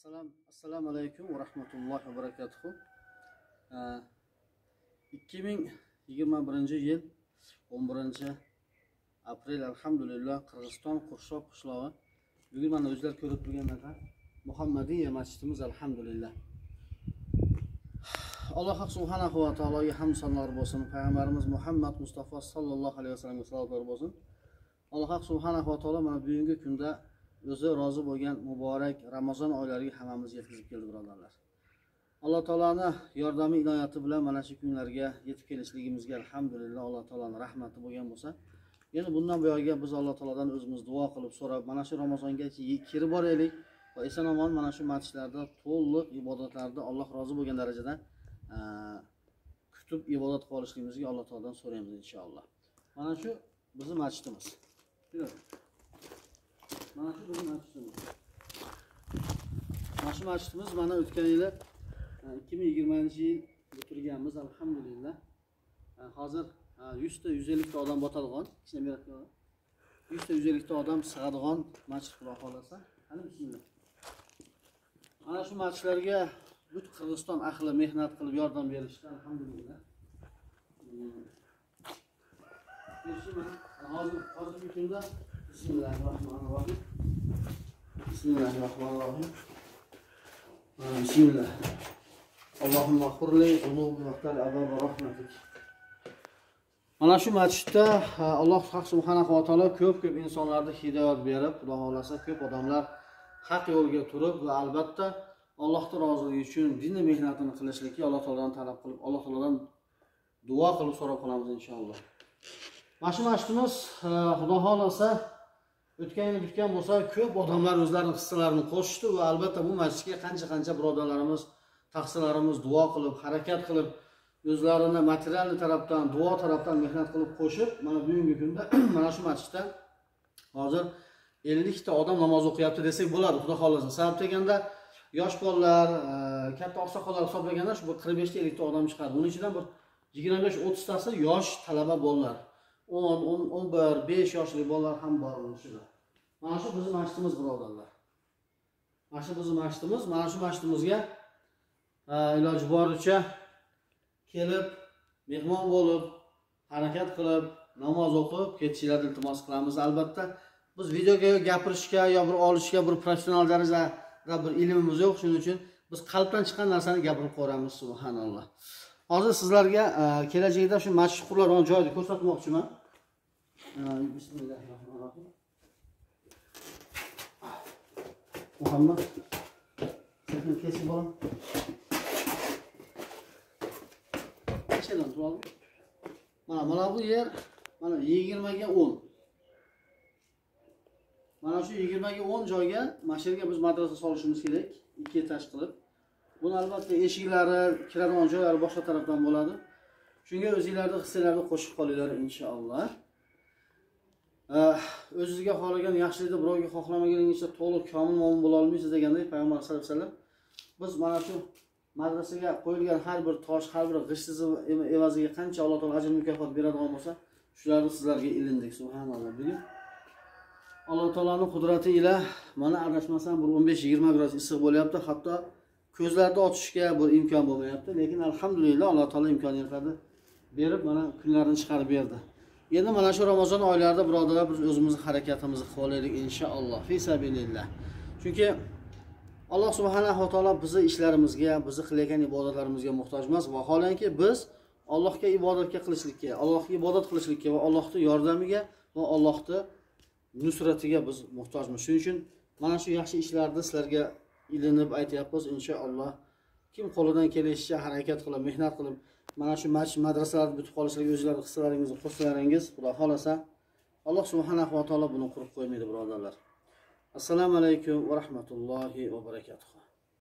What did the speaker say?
Assalomu alaykum va rahmatullohi va barakatuh. 2021 yil 11-aprel alhamdulillah Qirg'iziston Qurshoq qishlog'i. Bugun mana o'zlar ko'rib turganlar Muhammadiya masjidimiz alhamdulillah. Alloh subhanahu va taologa hamd sanolar bo'lsin. Payg'ambarimiz Muhammad Mustafa sallallohu alayhi vasallamga salovat bo'lsin. Alloh subhanahu va taolo mana bugungi kunda o'zi rozi bo'lgan muborak Ramazon oylariga hammamizni yetkazib keldi birodarlar. Alloh taolani yordami inoyati bilan mana shu kunlarga yetib kelishligimizga alhamdulillah Alloh taolaning rahmati bo'lgan bo'lsa, yana bundan buyog'iga biz Alloh taoladan o'zimiz duo qilib so'rab mana shu Ramazonga kirib boraylik va eson-omon mana shu masjidlarda to'liq ibodatlarda Alloh rozi bo'lgan darajada kutib ibodat qilib olishligimizga Alloh taoladan so'raymiz inshaalloh. Mana shu bizning masjidimiz. Mana shu bizning masjidimiz. Mana shu masjidimiz mana o'tgan yili 2020-yil bitirganmiz alhamdulillah. Hozir 100 ta 150 ta odam botadigan, ichine beradigan. 100 ta 150 ta odam sig'adigan masjid Xudo xolasa. Qani bismillah. Mana shu masjidlarga butun Qirg'iziston ahli mehnat qilib yordam berishdi alhamdulillah. Hozirgi kunda Bismillahirrahmanirrahim. Bismillahirrahmanirrahim. Bismillah. Allohumma xurli zunubi vaqtal azab va rahmatik. Mana shu masjidda Alloh subhanahu va taolo ko'p insonlarga hidoyat berib, Xudo xolasa ko'p odamlar haq yo'lga turib va albatta Allohning roziligi uchun din mehnatini qilishlikka Alloh taoladan talab qilib, Alloh taoladan duo qilib so'rab qolamiz inshaalloh. Mana shu masjidimiz Xudo xolasa o'tgan yil bitgan bo'lsa, ko'p odamlar o'zlarining hissalarini qo'shdi va albatta bu masjidga qancha birodarlarimiz, taqsilarimiz duo qilib, harakat qilib, o'zlarini material tarafdan, duo tarafdan mehnat qilib qo'shib, mana bugungi kunda mana shu masjidda hozir 50 ta odam namoz o'qiyapti desak bo'ladi, Xudo xolasa. Sabab deganda yosh bolalar, katta oqsoqollar hisoblaganda shu 45 ta 50 ta odam chiqadi. Buning ichidan bir 25-30 tasi yosh talaba bolalar. 10, 11, 5 yoshli bolalar ham bor uning ichida. Mana shu bizning masjidimiz birodarlar. Mana shu bizning masjidimiz, mana shu masjidimizga iloji boricha kelib, mehmon bo'lib, harakat qilib, namoz o'qib ketishingizni iltimos qilamiz. Albatta biz videoga gapirishga yo bir olishga bir professional darajada bir ilmimiz yo'q, shuning uchun biz qalbdan chiqqan narsani gapirib qo'yamiz, subhanalloh. Hozir sizlarga kelajakda shu masjid quriladigan joyni ko'rsatmoqchiman. Bismillahirrohmanirrohim. Muhammad sekin kesib bolam. Qanchadan turadi? Mana bu yer mana 20 ga 10. Mana shu 20 ga 10 joyga mana shu yerga biz madrasa solishimiz kerak, 2 etaj qilib. Buni albatta eshiklari, kiradigan joylari boshqa tarafdan bo'ladi. Shunga o'zingizlarning hissalarni qo'shib qolinglar inshaalloh. O'zingizga xohlagan yaxshilikni birovga xohlamaganingizcha to'liq komil mo'min bo'la olmaysiz degandek Payg'ambar sollallohu alayhi vasallam biz mana shu madrasaga qo'yilgan har bir tosh, har bir g'isht evaziga qancha Alloh taolo ajr mukofot beradigan bo'lsa, shularni sizlarga ilindik subhanalloh. Bugun Alloh taoloning qudrati ila mana adashmasam bir 15-20 gradus issiq bo'lyapti, hatto ko'zlarni ochishga bir imkon bo'lmayapti, lekin alhamdulillah Alloh taolo imkoniyatlarni berib mana kunlarni chiqarib berdi. Endi mana shu Ramazon oylarida birodarlar biz o'zimizni harakatimizni qilib olaylik inshaalloh fi sabilillah. Chunki Alloh subhanahu va taolo bizning ishlarimizga, bizning qilayotgan ibodatlarimizga muhtoj emas, vaholanki biz Allohga ibodatga qilishlikka, Allohga ibodat qilishlikka va Allohning yordamiga va Allohning nusratiga biz muhtojmiz. Shuning uchun mana shu yaxshi ishlarni sizlarga ilinib aytyapmiz inshaalloh. Kim qo'lidan kelishicha harakat qilib, mehnat qilib, mana shu masjid madrasalarni bitib qolishligi o'zlaringiz hissalaringizni qo'shsalaringiz, Xudo xolasa, Alloh subhanahu va taolo buni qurib qo'ymaydi birodarlar. Assalomu alaykum va rahmatullohi va barakatuh.